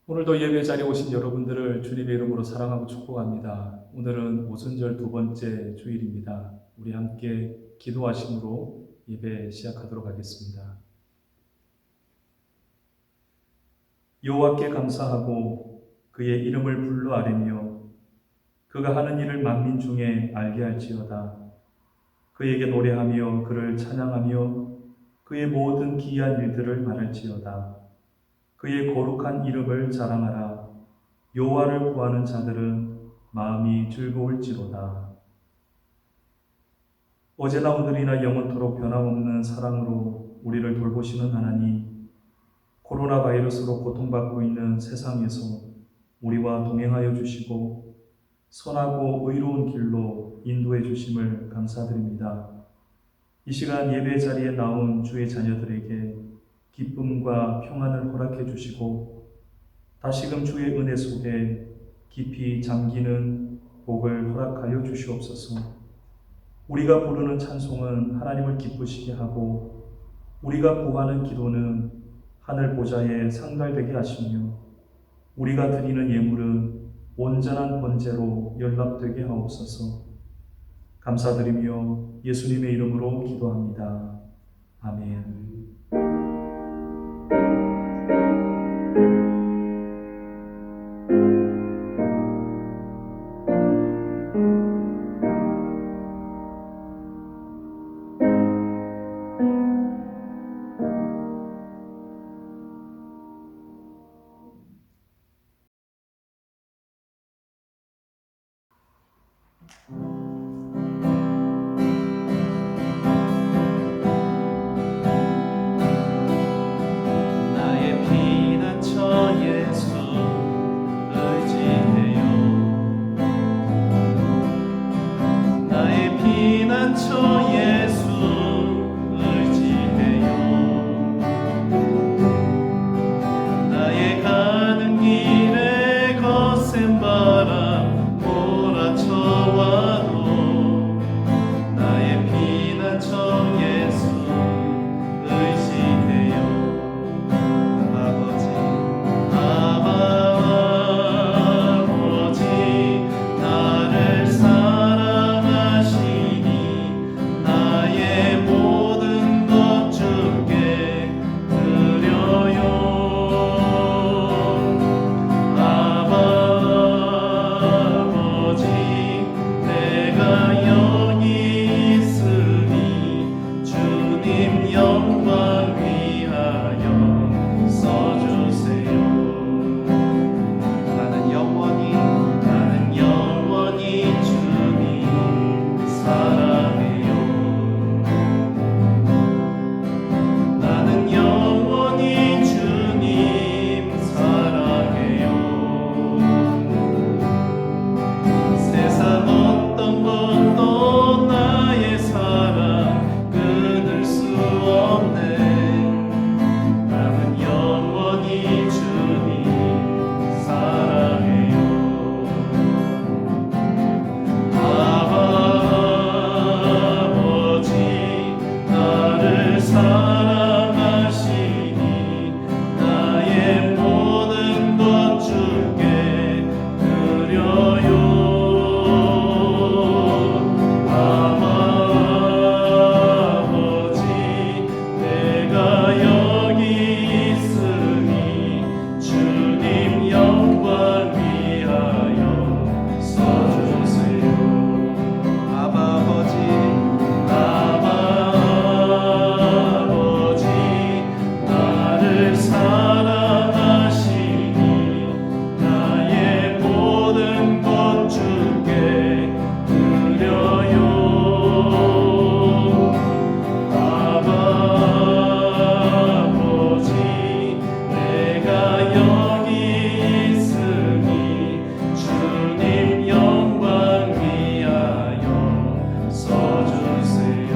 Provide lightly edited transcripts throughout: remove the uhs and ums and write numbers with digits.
오늘도 예배 자리에 오신 여러분들을 주님의 이름으로 사랑하고 축복합니다. 오늘은 오순절 두 번째 주일입니다. 우리 함께 기도하심으로 예배 시작하도록 하겠습니다. 여호와께 감사하고 그의 이름을 불러 아뢰며 그가 하는 일을 만민 중에 알게 할지어다. 그에게 노래하며 그를 찬양하며 그의 모든 기이한 일들을 말할지어다. 그의 거룩한 이름을 자랑하라. 여호와를 구하는 자들은 마음이 즐거울지로다. 어제나 오늘이나 영원토록 변함없는 사랑으로 우리를 돌보시는 하나님, 코로나 바이러스로 고통받고 있는 세상에서 우리와 동행하여 주시고 선하고 의로운 길로 인도해 주심을 감사드립니다. 이 시간 예배 자리에 나온 주의 자녀들에게 기쁨과 평안을 허락해 주시고 다시금 주의 은혜 속에 깊이 잠기는 복을 허락하여 주시옵소서. 우리가 부르는 찬송은 하나님을 기쁘시게 하고 우리가 구하는 기도는 하늘 보좌에 상달되게 하시며 우리가 드리는 예물은 온전한 번제로 연락되게 하옵소서. 감사드리며 예수님의 이름으로 기도합니다. 아멘. 나의 피난처 예수 의지해요. 나의 피난처 예수 의지해요. 나의 가는 길에 거센 바람 몰아쳐와도 나의 피난처 예수 의지해요. 아버지 나를 사랑하시니 나의 모든 것 주께 드려요. 아버지 내가 여기 있으니 주님 영광 위하여 써주세요. 나는 영원히 주님 사랑해요. 나는 영원히 주님 사랑해요. 세상 어떤 것도 나의 사랑 끊을 수 없네. 나는 영원히 주님 사랑해요. 아버지 나를 사랑하시니 나의 모든 것 주께 드려요. 아버지 내가 여기 있으니 주님 영광 위하여 써주세요. 아버지 나를 사랑하시니 나의 모든 것 주께 드려요. 아버지 내가 여기 있으니 주님 영광 위하여 써주세요.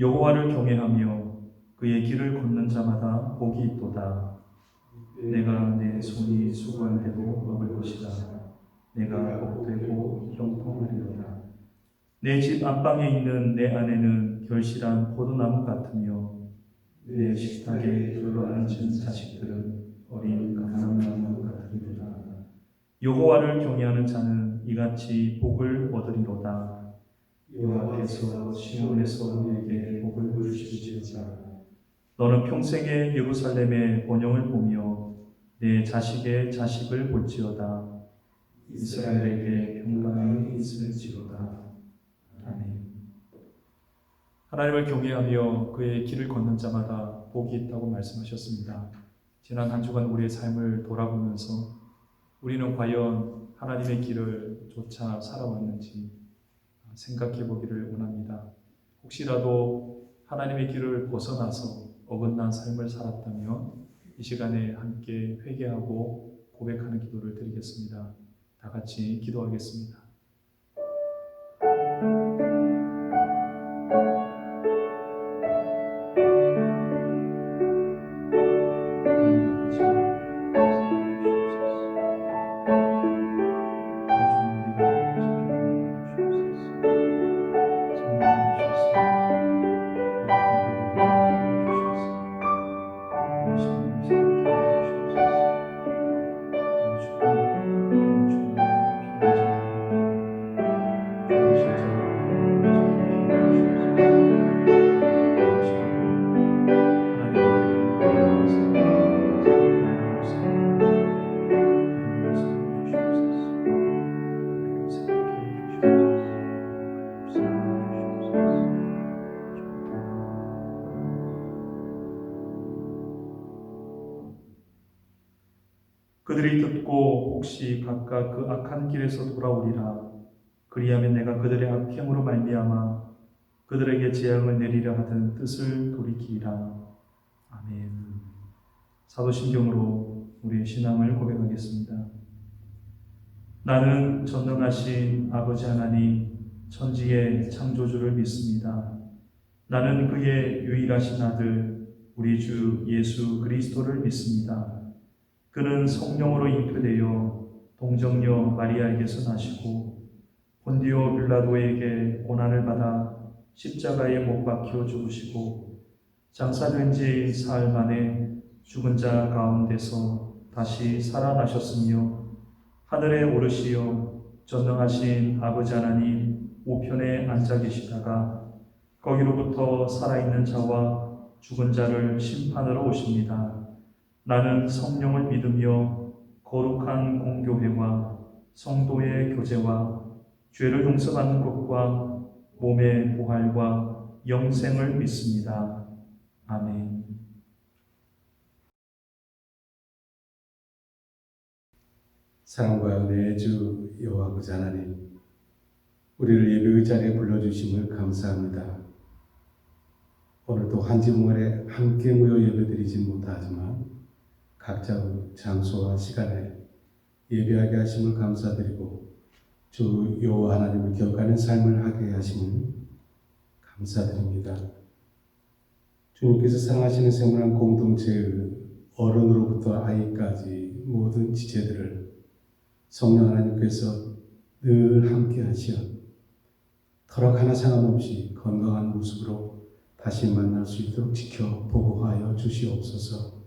여호와를 경외하며 그의 길을 걷는 자마다 복이 있도다. 내가 내 손이 수고할 때도 먹을 것이다. 내가 복되고 형통하리로다. 내 집 안방에 있는 내 아내는 결실한 포도나무 같으며 내 식탁에 둘러앉은 자식들은 어린 감람나무 같으리로다. 여호와를 경외하는 자는 이같이 복을 얻으리로다. 여호와께서 시온에서 우리에게 복을 주시리로다. 너는 평생에 예루살렘의 번영을 보며 내 자식의 자식을 볼지어다. 이스라엘에게 평강이 있을지로다. 아멘. 하나님을 경외하며 그의 길을 걷는 자마다 복이 있다고 말씀하셨습니다. 지난 한 주간 우리의 삶을 돌아보면서 우리는 과연 하나님의 길을 쫓아 살아왔는지 생각해 보기를 원합니다. 혹시라도 하나님의 길을 벗어나서 어긋난 삶을 살았다면 이 시간에 함께 회개하고 고백하는 기도를 드리겠습니다. 다 같이 기도하겠습니다. 그들이 듣고 혹시 각각 그 악한 길에서 돌아오리라. 그리하면 내가 그들의 악행으로 말미암아 그들에게 재앙을 내리려 하던 뜻을 돌이키리라. 아멘. 사도신경으로 우리의 신앙을 고백하겠습니다. 나는 전능하신 아버지 하나님 천지의 창조주를 믿습니다. 나는 그의 유일하신 아들 우리 주 예수 그리스도를 믿습니다. 그는 성령으로 잉태되어 동정녀 마리아에게서 나시고 본디오 빌라도에게 고난을 받아 십자가에 못 박혀 죽으시고 장사된 지 사흘 만에 죽은 자 가운데서 다시 살아나셨으며 하늘에 오르시어 전능하신 아버지 하나님 우편에 앉아 계시다가 거기로부터 살아있는 자와 죽은 자를 심판하러 오십니다. 나는 성령을 믿으며 거룩한 공교회와 성도의 교제와 죄를 용서받는 것과 몸의 부활과 영생을 믿습니다. 아멘. 사랑과 은혜의 주 여호와 아버지 하나님, 우리를 예배의 자리에 불러주심을 감사합니다. 오늘도 한 지붕 아래 함께 모여 예배드리지 못하지만 각자의 장소와 시간에 예배하게 하심을 감사드리고 주 여호와 하나님을 기억하는 삶을 하게 하심을 감사드립니다. 주님께서 사랑하시는 생물한 공동체의 어른으로부터 아이까지 모든 지체들을 성령 하나님께서 늘 함께 하시어 터럭 하나 상관없이 건강한 모습으로 다시 만날 수 있도록 지켜 보호하여 주시옵소서.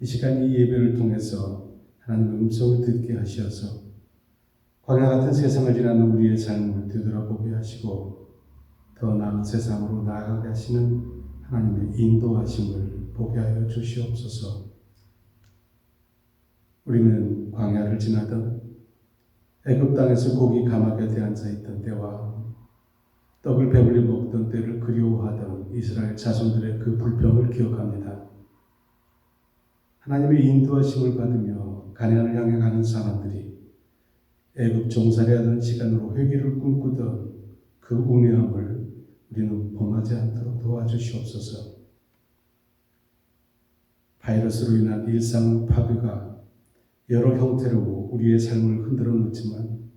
이 시간 이 예배를 통해서 하나님의 음성을 듣게 하셔서 광야 같은 세상을 지나는 우리의 삶을 되돌아보게 하시고 더 나은 세상으로 나아가게 하시는 하나님의 인도하심을 보게 하여 주시옵소서. 우리는 광야를 지나던 애굽 땅에서 고기 가마에 대앉아 있던 때와 떡을 배불리 먹던 때를 그리워하던 이스라엘 자손들의 그 불평을 기억합니다. 하나님의 인도하심을 받으며 가나안을 향해 가는 사람들이 애굽 종살이하던 시간으로 회개를 꿈꾸던 그 우매함을 우리는 범하지 않도록 도와주시옵소서. 바이러스로 인한 일상 파괴가 여러 형태로 우리의 삶을 흔들어 놓지만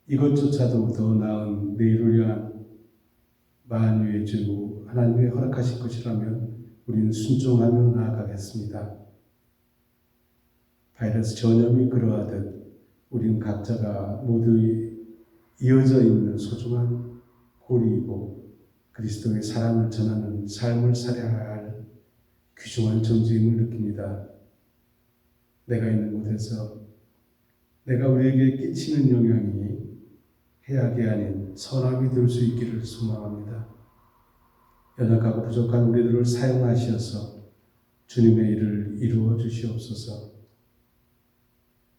이것조차도 더 나은 내일을 위한 만유의 주 하나님의 허락하신 것이라면 우리는 순종하며 나아가겠습니다. 바이러스 전염이 그러하듯 우리는 각자가 모두 이어져 있는 소중한 고리이고 그리스도의 사랑을 전하는 삶을 살아야 할 귀중한 존재임을 느낍니다. 내가 있는 곳에서 내가 우리에게 끼치는 영향이 해악이 아닌 선함이 될 수 있기를 소망합니다. 연약하고 부족한 우리들을 사용하셔서 주님의 일을 이루어 주시옵소서.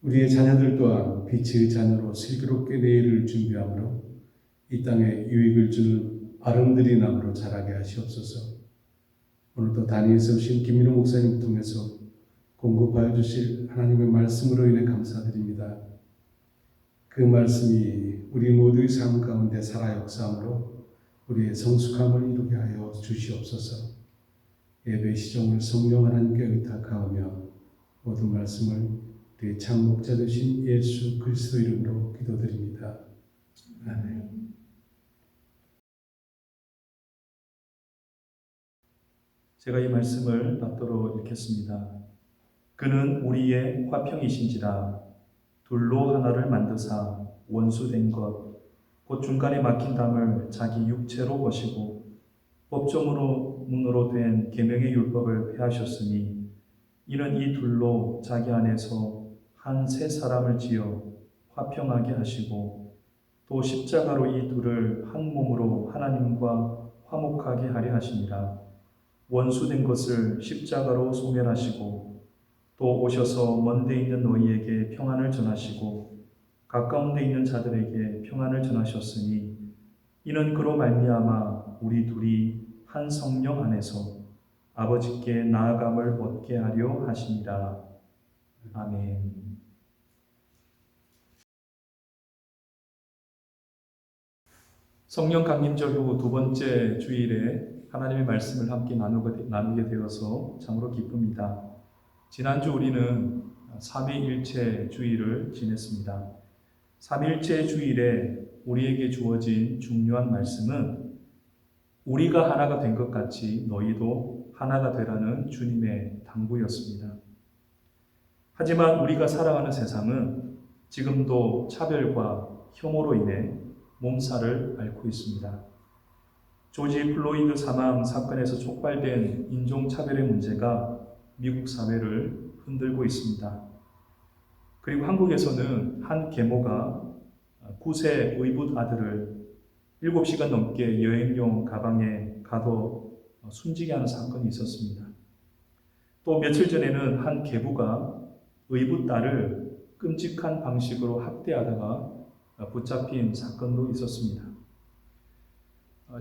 우리의 자녀들 또한 빛의 자녀로 슬기롭게 내일을 준비하므로 이 땅에 유익을 주는 아름드리 나무로 자라게 하시옵소서. 오늘도 다니엘서 오신 김민호 목사님 통해서 공급하여 주실 하나님의 말씀으로 인해 감사드립니다. 그 말씀이 우리 모두의 삶 가운데 살아 역사함으로 우리의 성숙함을 이루게 하여 주시옵소서. 예배 시종을 성령 하나님께 의탁하오며 모든 말씀을 우리의 참 목자 되신 예수 그리스도 이름으로 기도드립니다. 아멘. 제가 이 말씀을 받도록 읽겠습니다. 그는 우리의 화평이신지라 둘로 하나를 만드사 원수된 것 곧 중간에 막힌 담을 자기 육체로 거시고 법조문으로 된 계명의 율법을 폐하셨으니 이는 이 둘로 자기 안에서 한 새 사람을 지어 화평하게 하시고 또 십자가로 이 둘을 한 몸으로 하나님과 화목하게 하려 하시니라. 원수된 것을 십자가로 소멸하시고 또 오셔서 먼 데 있는 너희에게 평안을 전하시고 가까운 데 있는 자들에게 평안을 전하셨으니 이는 그로 말미암아 우리 둘이 한 성령 안에서 아버지께 나아감을 얻게 하려 하시니라. 아멘. 성령 강림절 후 두 번째 주일에 하나님의 말씀을 함께 나누게 되어서 참으로 기쁩니다. 지난주 우리는 삼위일체 주일을 지냈습니다. 삼위일체 주일에 우리에게 주어진 중요한 말씀은 우리가 하나가 된 것 같이 너희도 하나가 되라는 주님의 당부였습니다. 하지만 우리가 살아가는 세상은 지금도 차별과 혐오로 인해 몸살을 앓고 있습니다. 조지 플로이드 사망 사건에서 촉발된 인종차별의 문제가 미국 사회를 흔들고 있습니다. 그리고 한국에서는 한 계모가 9세 의붓 아들을 7시간 넘게 여행용 가방에 가둬 숨지게 하는 사건이 있었습니다. 또 며칠 전에는 한 계부가 의붓 딸을 끔찍한 방식으로 학대하다가 붙잡힌 사건도 있었습니다.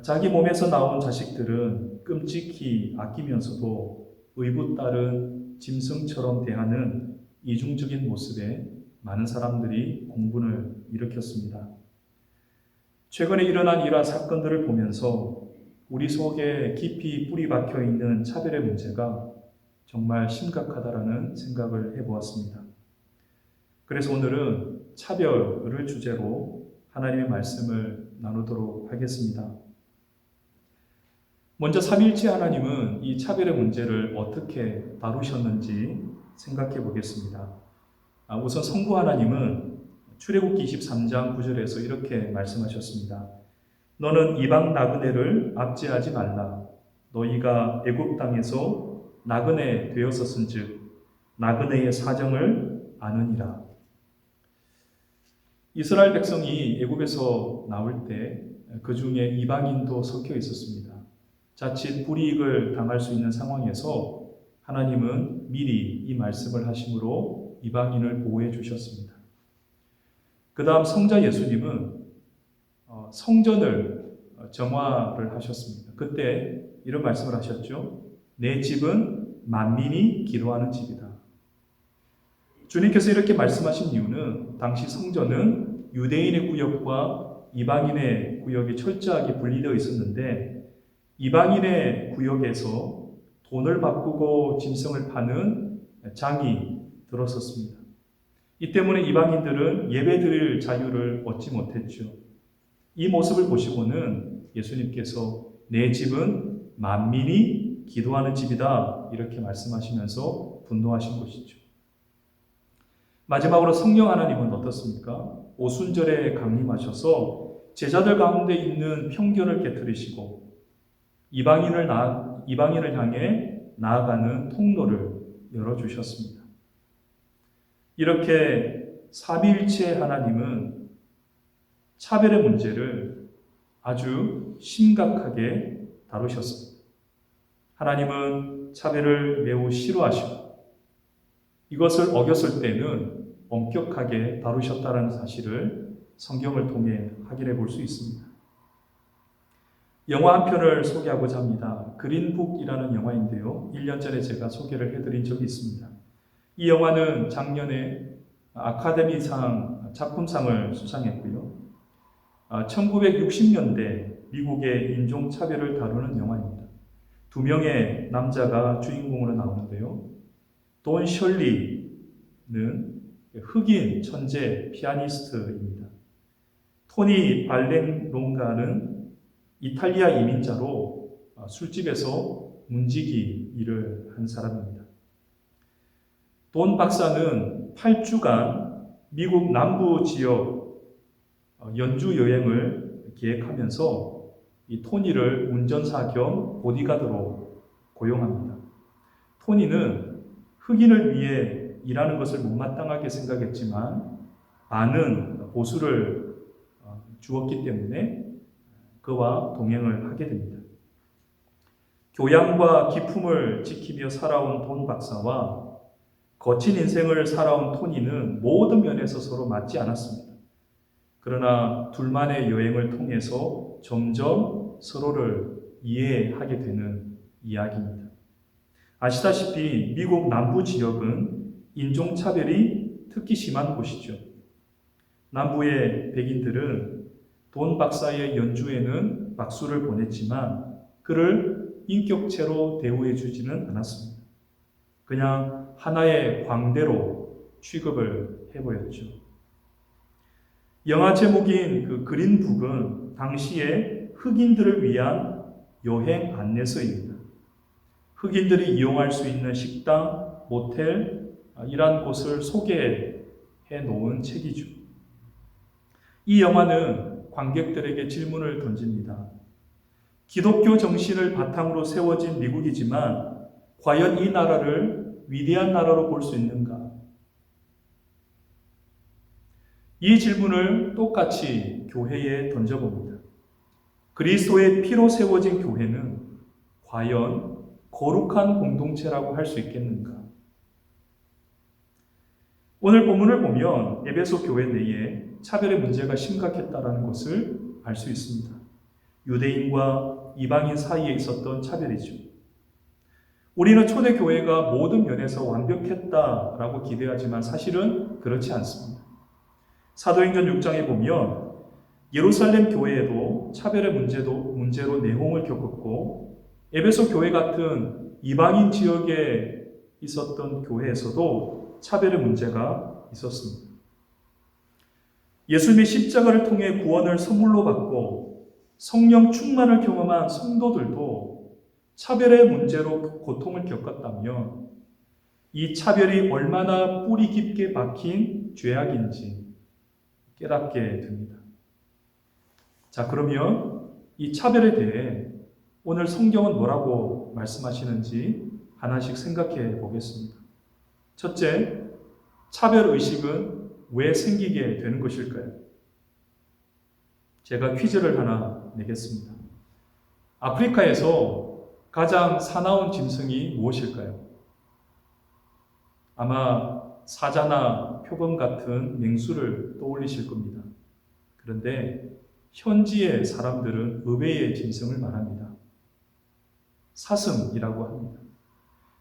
자기 몸에서 나온 자식들은 끔찍히 아끼면서도 의붓 딸은 짐승처럼 대하는 이중적인 모습에 많은 사람들이 공분을 일으켰습니다. 최근에 일어난 이러한 사건들을 보면서 우리 속에 깊이 뿌리 박혀 있는 차별의 문제가 정말 심각하다라는 생각을 해보았습니다. 그래서 오늘은 차별을 주제로 하나님의 말씀을 나누도록 하겠습니다. 먼저 삼위일체 하나님은 이 차별의 문제를 어떻게 다루셨는지 생각해 보겠습니다. 우선 성부 하나님은 출애굽기 23장 9절에서 이렇게 말씀하셨습니다. 너는 이방 나그네를 압제하지 말라. 너희가 애굽 땅에서 나그네 되었었은즉 나그네의 사정을 아느니라. 이스라엘 백성이 애굽에서 나올 때 그 중에 이방인도 섞여 있었습니다. 자칫 불이익을 당할 수 있는 상황에서 하나님은 미리 이 말씀을 하심으로 이방인을 보호해 주셨습니다. 그 다음 성자 예수님은 성전을 정화를 하셨습니다. 그때 이런 말씀을 하셨죠. 내 집은 만민이 기도하는 집이다. 주님께서 이렇게 말씀하신 이유는 당시 성전은 유대인의 구역과 이방인의 구역이 철저하게 분리되어 있었는데 이방인의 구역에서 돈을 바꾸고 짐승을 파는 장이 들었었습니다. 이 때문에 이방인들은 예배드릴 자유를 얻지 못했죠. 이 모습을 보시고는 예수님께서 내 집은 만민이 기도하는 집이다. 이렇게 말씀하시면서 분노하신 것이죠. 마지막으로 성령 하나님은 어떻습니까? 오순절에 강림하셔서 제자들 가운데 있는 편견을 깨뜨리시고 이방인을 향해 나아가는 통로를 열어주셨습니다. 이렇게 삼위일체 하나님은 차별의 문제를 아주 심각하게 다루셨습니다. 하나님은 차별을 매우 싫어하시고 이것을 어겼을 때는 엄격하게 다루셨다는 사실을 성경을 통해 확인해 볼 수 있습니다. 영화 한 편을 소개하고자 합니다. 그린북이라는 영화인데요. 1년 전에 제가 소개를 해드린 적이 있습니다. 이 영화는 작년에 아카데미상 작품상을 수상했고요. 1960년대 미국의 인종차별을 다루는 영화입니다. 두 명의 남자가 주인공으로 나오는데요. 돈 셜리는 흑인 천재 피아니스트입니다. 토니 발렌롱가는 이탈리아 이민자로 술집에서 문지기 일을 한 사람입니다. 돈 박사는 8주간 미국 남부 지역 연주 여행을 기획하면서 이 토니를 운전사 겸 보디가드로 고용합니다. 토니는 흑인을 위해 일하는 것을 못마땅하게 생각했지만 많은 보수를 주었기 때문에 그와 동행을 하게 됩니다. 교양과 기품을 지키며 살아온 돈 박사와 거친 인생을 살아온 토니는 모든 면에서 서로 맞지 않았습니다. 그러나 둘만의 여행을 통해서 점점 서로를 이해하게 되는 이야기입니다. 아시다시피 미국 남부 지역은 인종차별이 특히 심한 곳이죠. 남부의 백인들은 돈 박사의 연주에는 박수를 보냈지만 그를 인격체로 대우해 주지는 않았습니다. 그냥 하나의 광대로 취급을 해보였죠. 영화 제목인 그 그린북은 당시에 흑인들을 위한 여행 안내서입니다. 흑인들이 이용할 수 있는 식당, 모텔, 이런 곳을 소개해 놓은 책이죠. 이 영화는 관객들에게 질문을 던집니다. 기독교 정신을 바탕으로 세워진 미국이지만 과연 이 나라를 위대한 나라로 볼 수 있는가? 이 질문을 똑같이 교회에 던져봅니다. 그리스도의 피로 세워진 교회는 과연 거룩한 공동체라고 할 수 있겠는가? 오늘 본문을 보면 에베소 교회 내에 차별의 문제가 심각했다는 것을 알 수 있습니다. 유대인과 이방인 사이에 있었던 차별이죠. 우리는 초대교회가 모든 면에서 완벽했다라고 기대하지만 사실은 그렇지 않습니다. 사도행전 6장에 보면 예루살렘 교회에도 차별의 문제로 내홍을 겪었고 에베소 교회 같은 이방인 지역에 있었던 교회에서도 차별의 문제가 있었습니다. 예수님의 십자가를 통해 구원을 선물로 받고 성령 충만을 경험한 성도들도 차별의 문제로 고통을 겪었다면 이 차별이 얼마나 뿌리 깊게 박힌 죄악인지 깨닫게 됩니다. 자, 그러면 이 차별에 대해 오늘 성경은 뭐라고 말씀하시는지 하나씩 생각해 보겠습니다. 첫째, 차별의식은 왜 생기게 되는 것일까요? 제가 퀴즈를 하나 내겠습니다. 아프리카에서 가장 사나운 짐승이 무엇일까요? 아마 사자나 표범 같은 맹수를 떠올리실 겁니다. 그런데 현지의 사람들은 의외의 짐승을 말합니다. 사슴이라고 합니다.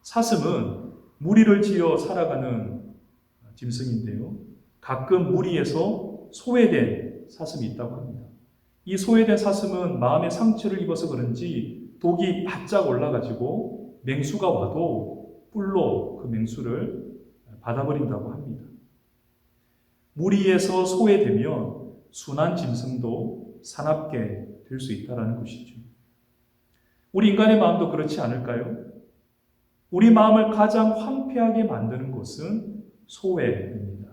사슴은 무리를 지어 살아가는 짐승인데요. 가끔 무리에서 소외된 사슴이 있다고 합니다. 이 소외된 사슴은 마음의 상처를 입어서 그런지 독이 바짝 올라가지고 맹수가 와도 뿔로 그 맹수를 받아버린다고 합니다. 무리에서 소외되면 순한 짐승도 사납게 될 수 있다는 것이죠. 우리 인간의 마음도 그렇지 않을까요? 우리 마음을 가장 황폐하게 만드는 것은 소외입니다.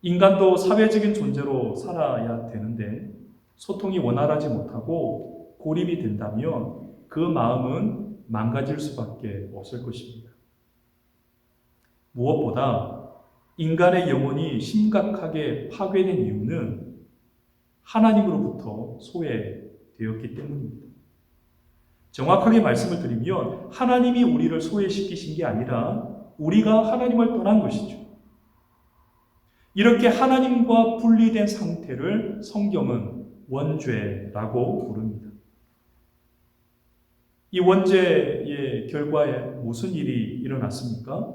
인간도 사회적인 존재로 살아야 되는데 소통이 원활하지 못하고 고립이 된다면 그 마음은 망가질 수밖에 없을 것입니다. 무엇보다 인간의 영혼이 심각하게 파괴된 이유는 하나님으로부터 소외되었기 때문입니다. 정확하게 말씀을 드리면 하나님이 우리를 소외시키신 게 아니라 우리가 하나님을 떠난 것이죠. 이렇게 하나님과 분리된 상태를 성경은 원죄라고 부릅니다. 이 원죄의 결과에 무슨 일이 일어났습니까?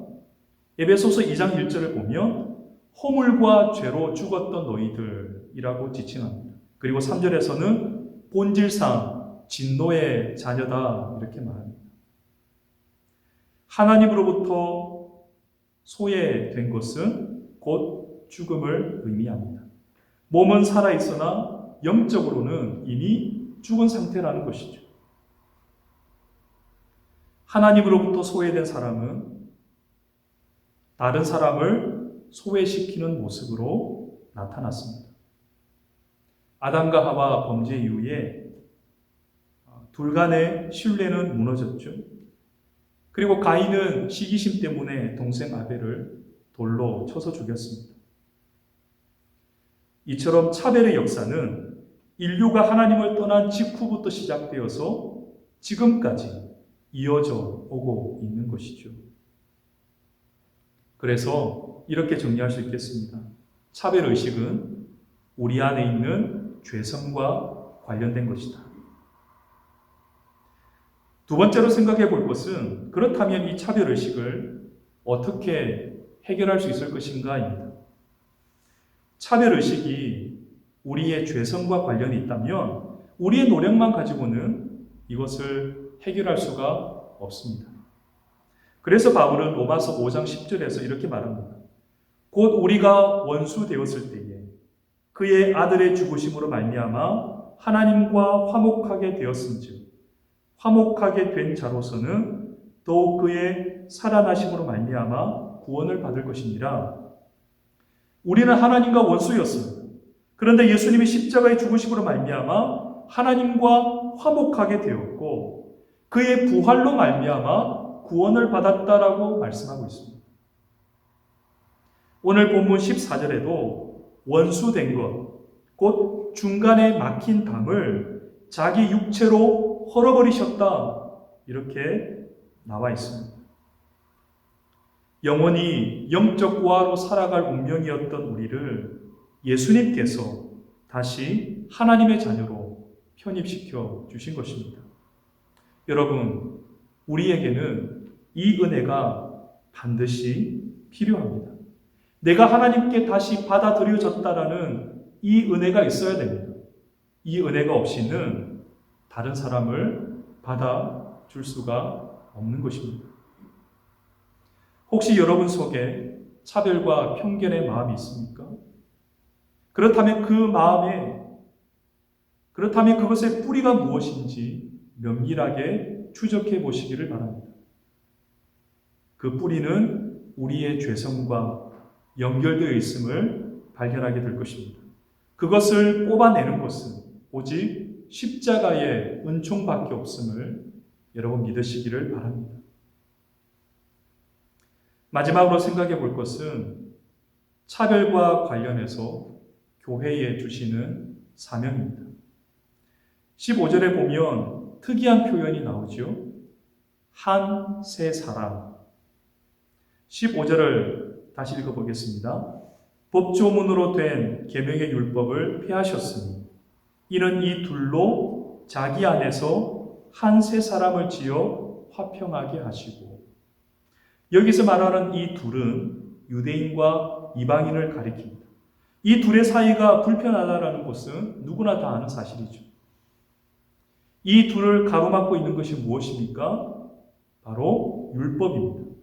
에베소서 2장 1절을 보면 허물과 죄로 죽었던 너희들이라고 지칭합니다. 그리고 3절에서는 본질상 진노의 자녀다 이렇게 말합니다. 하나님으로부터 소외된 것은 곧 죽음을 의미합니다. 몸은 살아있으나 영적으로는 이미 죽은 상태라는 것이죠. 하나님으로부터 소외된 사람은 다른 사람을 소외시키는 모습으로 나타났습니다. 아담과 하와 범죄 이후에 둘 간의 신뢰는 무너졌죠. 그리고 가인은 시기심 때문에 동생 아벨을 돌로 쳐서 죽였습니다. 이처럼 차별의 역사는 인류가 하나님을 떠난 직후부터 시작되어서 지금까지 이어져 오고 있는 것이죠. 그래서 이렇게 정리할 수 있겠습니다. 차별의식은 우리 안에 있는 죄성과 관련된 것이다. 두 번째로 생각해 볼 것은 그렇다면 이 차별의식을 어떻게 해결할 수 있을 것인가입니다. 차별의식이 우리의 죄성과 관련이 있다면 우리의 노력만 가지고는 이것을 해결할 수가 없습니다. 그래서 바울은 로마서 5장 10절에서 이렇게 말합니다. 곧 우리가 원수 되었을 때에 그의 아들의 죽으심으로 말미암아 하나님과 화목하게 되었은즉 화목하게 된 자로서는 더욱 그의 살아나심으로 말미암아 구원을 받을 것이니라. 우리는 하나님과 원수였습니다. 그런데 예수님이 십자가의 죽으심으로 말미암아 하나님과 화목하게 되었고 그의 부활로 말미암아 구원을 받았다라고 말씀하고 있습니다. 오늘 본문 14절에도 원수된 것, 곧 중간에 막힌 담을 자기 육체로 헐어버리셨다 이렇게 나와 있습니다. 영원히 영적 고아로 살아갈 운명이었던 우리를 예수님께서 다시 하나님의 자녀로 편입시켜 주신 것입니다. 여러분, 우리에게는 이 은혜가 반드시 필요합니다. 내가 하나님께 다시 받아들여졌다라는 이 은혜가 있어야 됩니다. 이 은혜가 없이는 다른 사람을 받아줄 수가 없는 것입니다. 혹시 여러분 속에 차별과 편견의 마음이 있습니까? 그렇다면 그것의 뿌리가 무엇인지 면밀하게 추적해 보시기를 바랍니다. 그 뿌리는 우리의 죄성과 연결되어 있음을 발견하게 될 것입니다. 그것을 뽑아내는 것은 오직 십자가의 은총밖에 없음을 여러분 믿으시기를 바랍니다. 마지막으로 생각해 볼 것은 차별과 관련해서 교회에 주시는 사명입니다. 15절에 보면 특이한 표현이 나오죠. 한 세 사람. 15절을 다시 읽어보겠습니다. 법조문으로 된 계명의 율법을 폐하셨으니 이는 이 둘로 자기 안에서 한 세 사람을 지어 화평하게 하시고, 여기서 말하는 이 둘은 유대인과 이방인을 가리킵니다. 이 둘의 사이가 불편하다는 것은 누구나 다 아는 사실이죠. 이 둘을 가로막고 있는 것이 무엇입니까? 바로 율법입니다.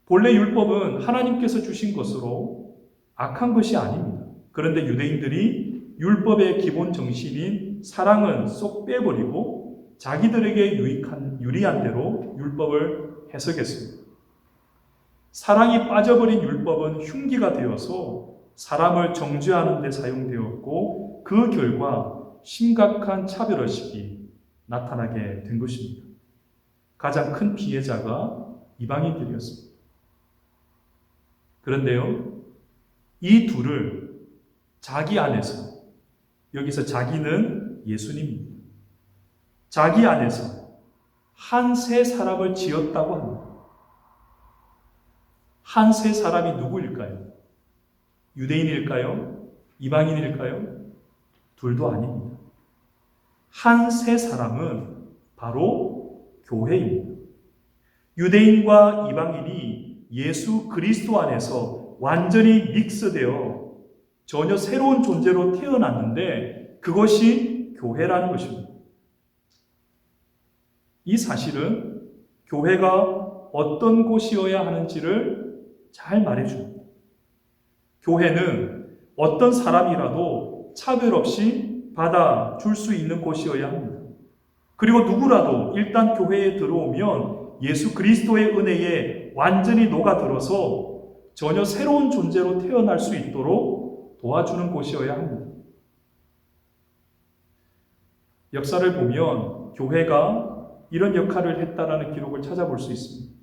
본래 율법은 하나님께서 주신 것으로 악한 것이 아닙니다. 그런데 유대인들이 율법의 기본 정신인 사랑은 쏙 빼버리고 자기들에게 유리한 대로 율법을 해석했습니다. 사랑이 빠져버린 율법은 흉기가 되어서 사람을 정죄하는 데 사용되었고 그 결과 심각한 차별의식이 나타나게 된 것입니다. 가장 큰 피해자가 이방인들이었습니다. 그런데요, 이 둘을 자기 안에서, 여기서 자기는 예수님입니다. 자기 안에서 한 세 사람을 지었다고 합니다. 한 세 사람이 누구일까요? 유대인일까요? 이방인일까요? 둘도 아닙니다. 한 세 사람은 바로 교회입니다. 유대인과 이방인이 예수 그리스도 안에서 완전히 믹스되어 전혀 새로운 존재로 태어났는데 그것이 교회라는 것입니다. 이 사실은 교회가 어떤 곳이어야 하는지를 잘 말해줍니다. 교회는 어떤 사람이라도 차별 없이 받아줄 수 있는 곳이어야 합니다. 그리고 누구라도 일단 교회에 들어오면 예수 그리스도의 은혜에 완전히 녹아들어서 전혀 새로운 존재로 태어날 수 있도록 도와주는 곳이어야 합니다. 역사를 보면 교회가 이런 역할을 했다라는 기록을 찾아볼 수 있습니다.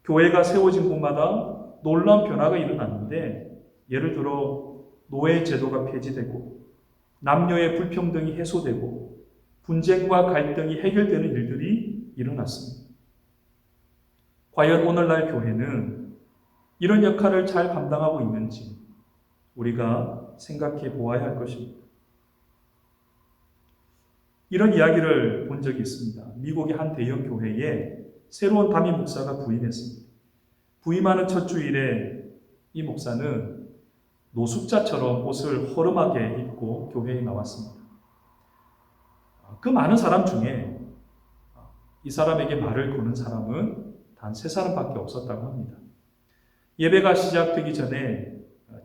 교회가 세워진 곳마다 놀라운 변화가 일어났는데 예를 들어 노예 제도가 폐지되고 남녀의 불평등이 해소되고 분쟁과 갈등이 해결되는 일들이 일어났습니다. 과연 오늘날 교회는 이런 역할을 잘 감당하고 있는지 우리가 생각해 보아야 할 것입니다. 이런 이야기를 본 적이 있습니다. 미국의 한 대형 교회에 새로운 담임 목사가 부임했습니다. 부임하는 첫 주일에 이 목사는 노숙자처럼 옷을 허름하게 입고 교회에 나왔습니다. 그 많은 사람 중에 이 사람에게 말을 거는 사람은 단 3사람밖에 없었다고 합니다. 예배가 시작되기 전에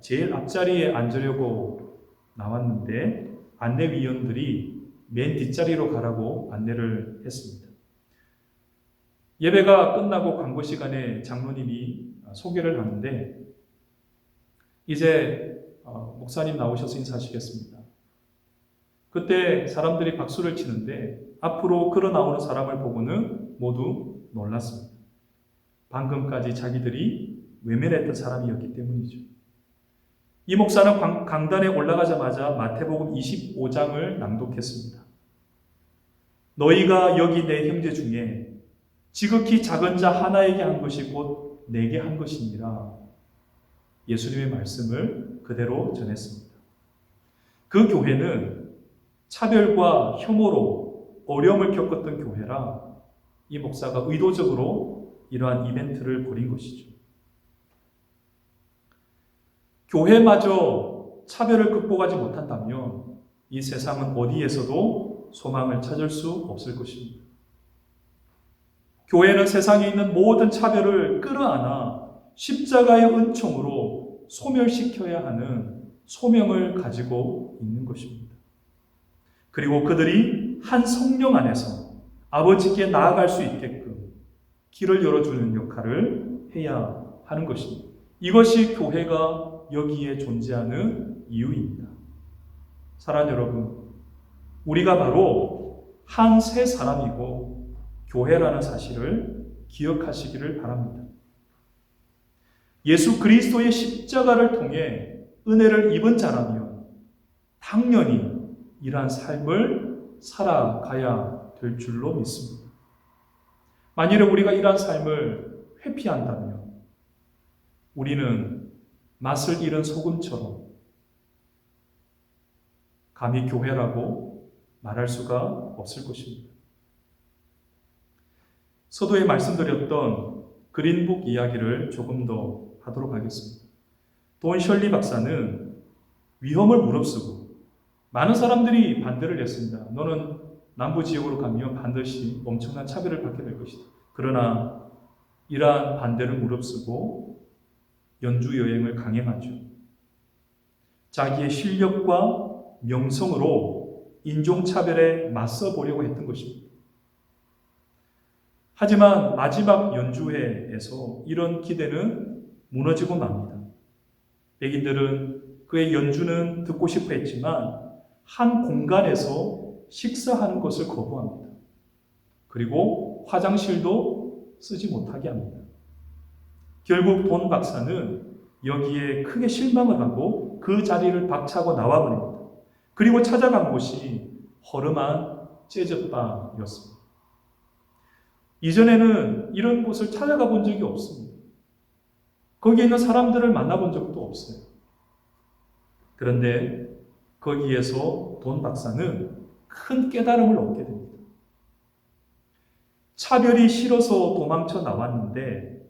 제일 앞자리에 앉으려고 나왔는데 안내위원들이 맨 뒷자리로 가라고 안내를 했습니다. 예배가 끝나고 광고 시간에 장로님이 소개를 하는데 이제 목사님 나오셔서 인사하시겠습니다. 그때 사람들이 박수를 치는데 앞으로 걸어 나오는 사람을 보고는 모두 놀랐습니다. 방금까지 자기들이 외면했던 사람이었기 때문이죠. 이 목사는 강단에 올라가자마자 마태복음 25장을 낭독했습니다. 너희가 여기 내 형제 중에 지극히 작은 자 하나에게 한 것이 곧 내게 한 것이니라. 예수님의 말씀을 그대로 전했습니다. 그 교회는 차별과 혐오로 어려움을 겪었던 교회라 이 목사가 의도적으로 이러한 이벤트를 벌인 것이죠. 교회마저 차별을 극복하지 못한다면 이 세상은 어디에서도 소망을 찾을 수 없을 것입니다. 교회는 세상에 있는 모든 차별을 끌어안아 십자가의 은총으로 소멸시켜야 하는 소명을 가지고 있는 것입니다. 그리고 그들이 한 성령 안에서 아버지께 나아갈 수 있게끔 길을 열어주는 역할을 해야 하는 것입니다. 이것이 교회가 여기에 존재하는 이유입니다. 사랑하는 여러분, 우리가 바로 한 세 사람이고 교회라는 사실을 기억하시기를 바랍니다. 예수 그리스도의 십자가를 통해 은혜를 입은 자라면 당연히 이러한 삶을 살아가야 될 줄로 믿습니다. 만일에 우리가 이러한 삶을 회피한다면 우리는 맛을 잃은 소금처럼 감히 교회라고 말할 수가 없을 것입니다. 서두에 말씀드렸던 그린북 이야기를 조금 더 하도록 하겠습니다. 돈 셜리 박사는 위험을 무릅쓰고 많은 사람들이 반대를 했습니다. 너는 남부 지역으로 가면 반드시 엄청난 차별을 받게 될 것이다. 그러나 이러한 반대를 무릅쓰고 연주 여행을 강행하죠. 자기의 실력과 명성으로 인종차별에 맞서 보려고 했던 것입니다. 하지만 마지막 연주회에서 이런 기대는 무너지고 맙니다. 백인들은 그의 연주는 듣고 싶어 했지만 한 공간에서 식사하는 것을 거부합니다. 그리고 화장실도 쓰지 못하게 합니다. 결국 돈 박사는 여기에 크게 실망을 하고 그 자리를 박차고 나와버립니다. 그리고 찾아간 곳이 허름한 재즈바였습니다. 이전에는 이런 곳을 찾아가 본 적이 없습니다. 거기에 있는 사람들을 만나본 적도 없어요. 그런데 거기에서 돈 박사는 큰 깨달음을 얻게 됩니다. 차별이 싫어서 도망쳐 나왔는데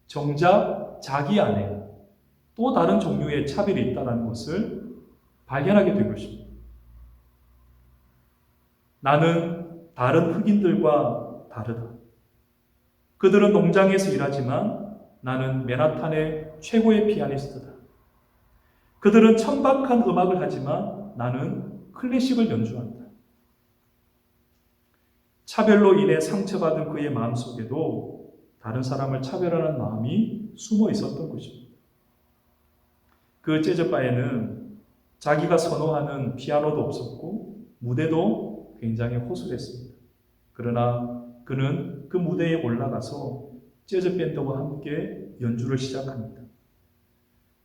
정작 자기 안에 또 다른 종류의 차별이 있다는 것을 발견하게 된 것입니다. 나는 다른 흑인들과 다르다. 그들은 농장에서 일하지만 나는 맨하탄의 최고의 피아니스트다. 그들은 천박한 음악을 하지만 나는 클래식을 연주한다. 차별로 인해 상처받은 그의 마음속에도 다른 사람을 차별하는 마음이 숨어 있었던 것입니다. 그 재즈바에는 자기가 선호하는 피아노도 없었고 무대도 굉장히 허술했습니다. 그러나 그는 그 무대에 올라가서 재즈 밴드와 함께 연주를 시작합니다.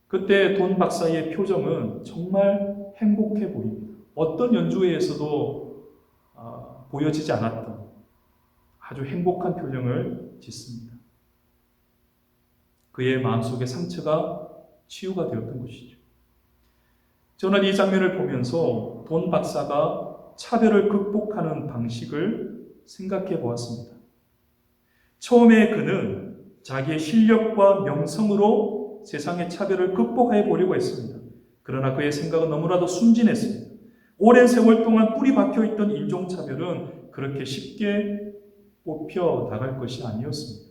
그때 돈 박사의 표정은 정말 행복해 보입니다. 어떤 연주회에서도 보여지지 않았던 아주 행복한 표정을 짓습니다. 그의 마음속의 상처가 치유가 되었던 것이죠. 저는 이 장면을 보면서 돈 박사가 차별을 극복하는 방식을 생각해 보았습니다. 처음에 그는 자기의 실력과 명성으로 세상의 차별을 극복해 보려고 했습니다. 그러나 그의 생각은 너무나도 순진했습니다. 오랜 세월 동안 뿌리 박혀 있던 인종차별은 그렇게 쉽게 뽑혀 나갈 것이 아니었습니다.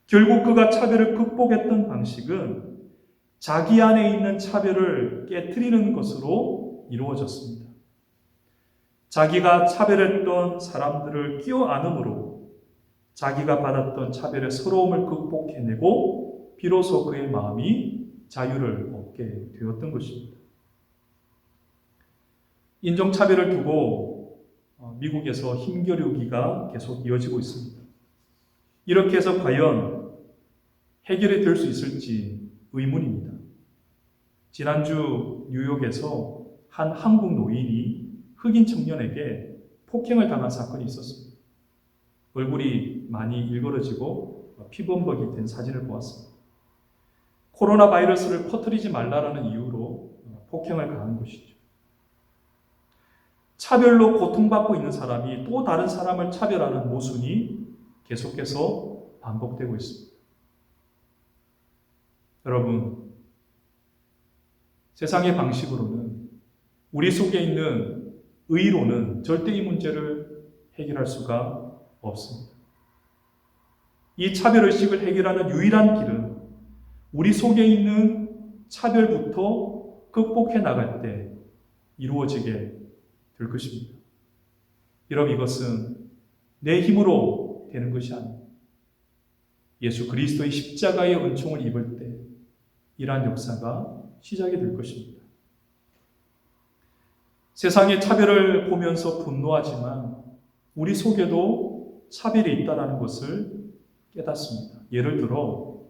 결국 그가 차별을 극복했던 방식은 자기 안에 있는 차별을 깨트리는 것으로 이루어졌습니다. 자기가 차별했던 사람들을 끼워안음으로 자기가 받았던 차별의 서러움을 극복해내고 비로소 그의 마음이 자유를 얻게 되었던 것입니다. 인종차별을 두고 미국에서 힘겨루기가 계속 이어지고 있습니다. 이렇게 해서 과연 해결이 될 수 있을지 의문입니다. 지난주 뉴욕에서 한 한국 노인이 흑인 청년에게 폭행을 당한 사건이 있었습니다. 얼굴이 많이 일그러지고 피범벅이 된 사진을 보았습니다. 코로나 바이러스를 퍼뜨리지 말라라는 이유로 폭행을 가한 것이죠. 차별로 고통받고 있는 사람이 또 다른 사람을 차별하는 모순이 계속해서 반복되고 있습니다. 여러분, 세상의 방식으로는 우리 속에 있는 의로는 절대 이 문제를 해결할 수가 없습니다. 이 차별의식을 해결하는 유일한 길은 우리 속에 있는 차별부터 극복해 나갈 때 이루어지게 될 것입니다. 여러분, 이것은 내 힘으로 되는 것이 아닙니다. 예수 그리스도의 십자가의 은총을 입을 때 이러한 역사가 시작이 될 것입니다. 세상의 차별을 보면서 분노하지만 우리 속에도 차별이 있다는 것을 깨닫습니다. 예를 들어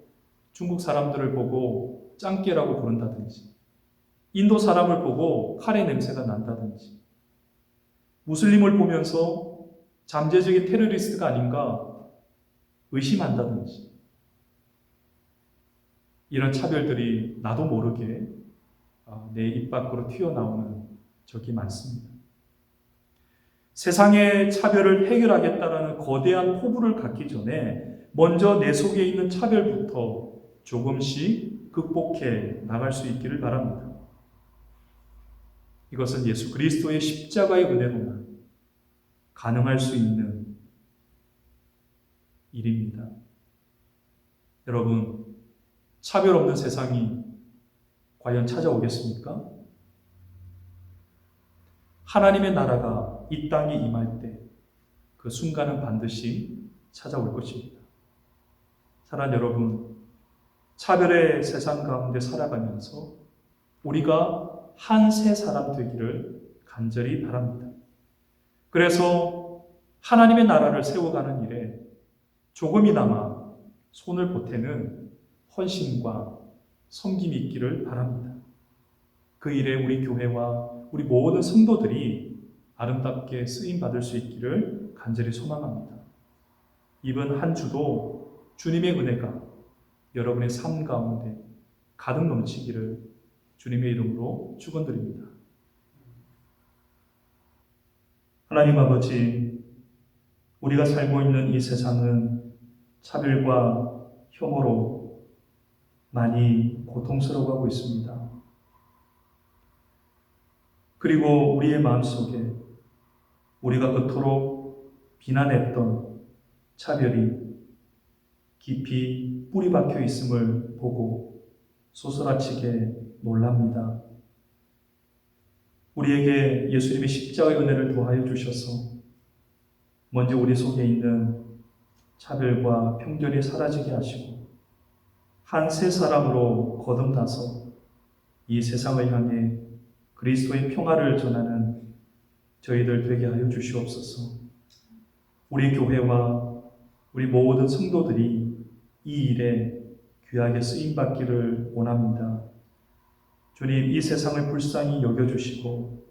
중국 사람들을 보고 짱깨라고 부른다든지, 인도 사람을 보고 카레 냄새가 난다든지, 무슬림을 보면서 잠재적인 테러리스트가 아닌가 의심한다든지, 이런 차별들이 나도 모르게 내 입 밖으로 튀어나오는 적이 많습니다. 세상의 차별을 해결하겠다라는 거대한 포부를 갖기 전에 먼저 내 속에 있는 차별부터 조금씩 극복해 나갈 수 있기를 바랍니다. 이것은 예수 그리스도의 십자가의 은혜로만 가능할 수 있는 일입니다. 여러분, 차별 없는 세상이 과연 찾아오겠습니까? 하나님의 나라가 이 땅에 임할 때 그 순간은 반드시 찾아올 것입니다. 사랑하는 여러분, 차별의 세상 가운데 살아가면서 우리가 한 세 사람 되기를 간절히 바랍니다. 그래서 하나님의 나라를 세워가는 일에 조금이나마 손을 보태는 헌신과 섬김이 있기를 바랍니다. 그 일에 우리 교회와 우리 모든 성도들이 아름답게 쓰임받을 수 있기를 간절히 소망합니다. 이번 한 주도 주님의 은혜가 여러분의 삶 가운데 가득 넘치기를 주님의 이름으로 축원드립니다. 하나님 아버지, 우리가 살고 있는 이 세상은 차별과 혐오로 많이 고통스러워하고 있습니다. 그리고 우리의 마음속에 우리가 그토록 비난했던 차별이 깊이 뿌리 박혀 있음을 보고 소스라치게 놀랍니다. 우리에게 예수님의 십자가의 은혜를 더하여 주셔서 먼저 우리 속에 있는 차별과 편견이 사라지게 하시고 한 세 사람으로 거듭나서 이 세상을 향해 그리스도의 평화를 전하는 저희들 되게 하여 주시옵소서. 우리 교회와 우리 모든 성도들이 이 일에 귀하게 쓰임받기를 원합니다. 주님, 이 세상을 불쌍히 여겨주시고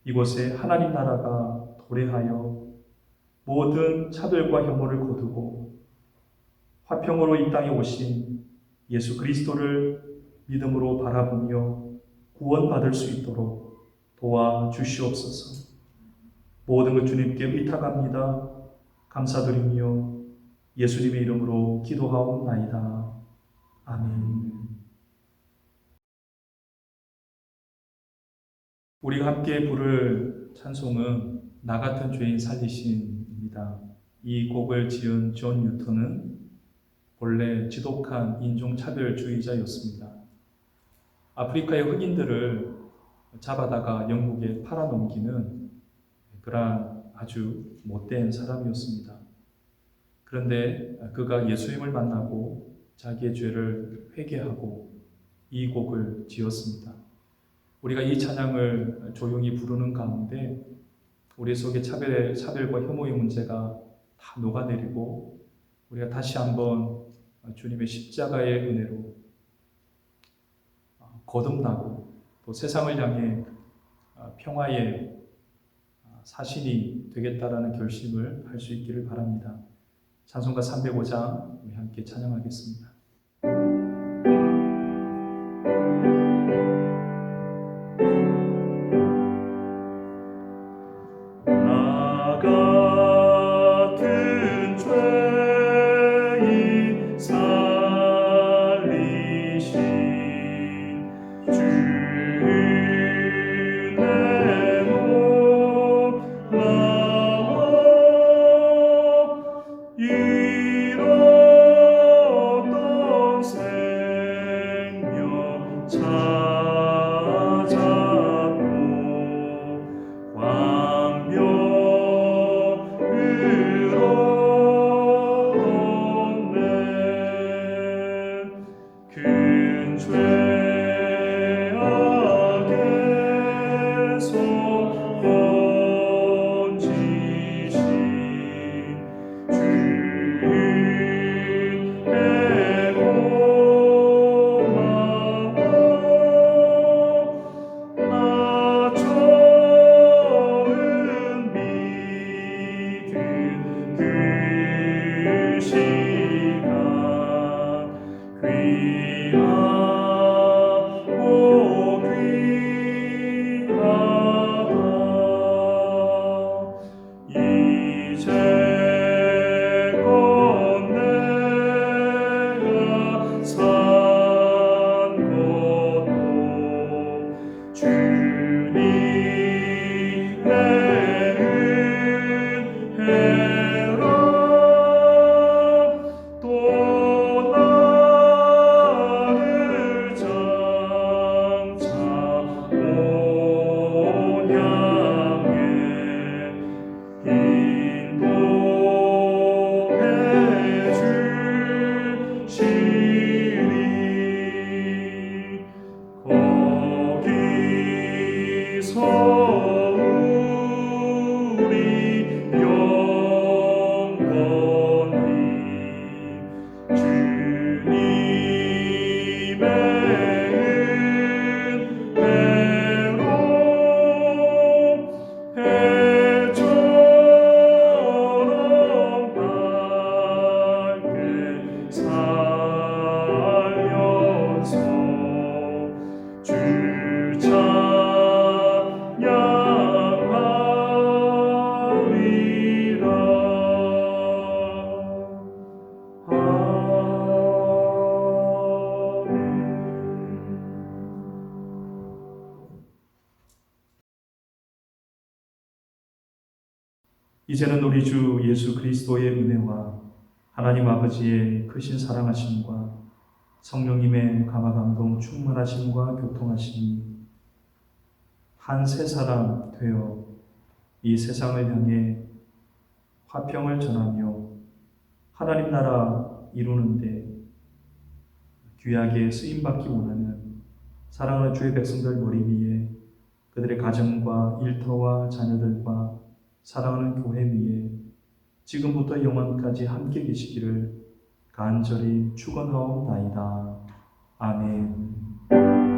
이곳에 하나님 나라가 도래하여 모든 차별과 혐오를 거두고 화평으로 이 땅에 오신 예수 그리스도를 믿음으로 바라보며 구원받을 수 있도록 도와주시옵소서. 모든 것 주님께 의탁합니다. 감사드리며 예수님의 이름으로 기도하옵나이다. 아멘. 우리가 함께 부를 찬송은 나 같은 죄인 살리신입니다. 이 곡을 지은 존 뉴턴은 본래 지독한 인종차별주의자였습니다. 아프리카의 흑인들을 잡아다가 영국에 팔아넘기는 그러한 아주 못된 사람이었습니다. 그런데 그가 예수님을 만나고 자기의 죄를 회개하고 이 곡을 지었습니다. 우리가 이 찬양을 조용히 부르는 가운데 우리 속에 차별과 혐오의 문제가 다 녹아내리고 우리가 다시 한번 주님의 십자가의 은혜로 거듭나고 또 세상을 향해 평화의 사신이 되겠다라는 결심을 할 수 있기를 바랍니다. 찬송가 305장 우리 함께 찬양하겠습니다. 나 같은 죄인 살리신 주의 놀라워 잃었던 생명 찾았고 광명으로 큰 죄악에서 건지신 주의 고마워 나 처음 믿은 그 시간 귀하고 귀하다 이제껏 내가 산 것도 주님의 은혜라 또 나 이제는 우리 주 예수 그리스도의 은혜와 하나님 아버지의 크신 사랑하심과 성령님의 감화 감동 충만하심과 교통하심이 한 새 사람 되어 이 세상을 향해 화평을 전하며 하나님 나라 이루는데 귀하게 쓰임받기 원하는 사랑하는 주의 백성들 머리 위에 그들의 가정과 일터와 자녀들과 사랑하는 교회 위에 지금부터 영원까지 함께 계시기를 간절히 축원하옵나이다. 아멘.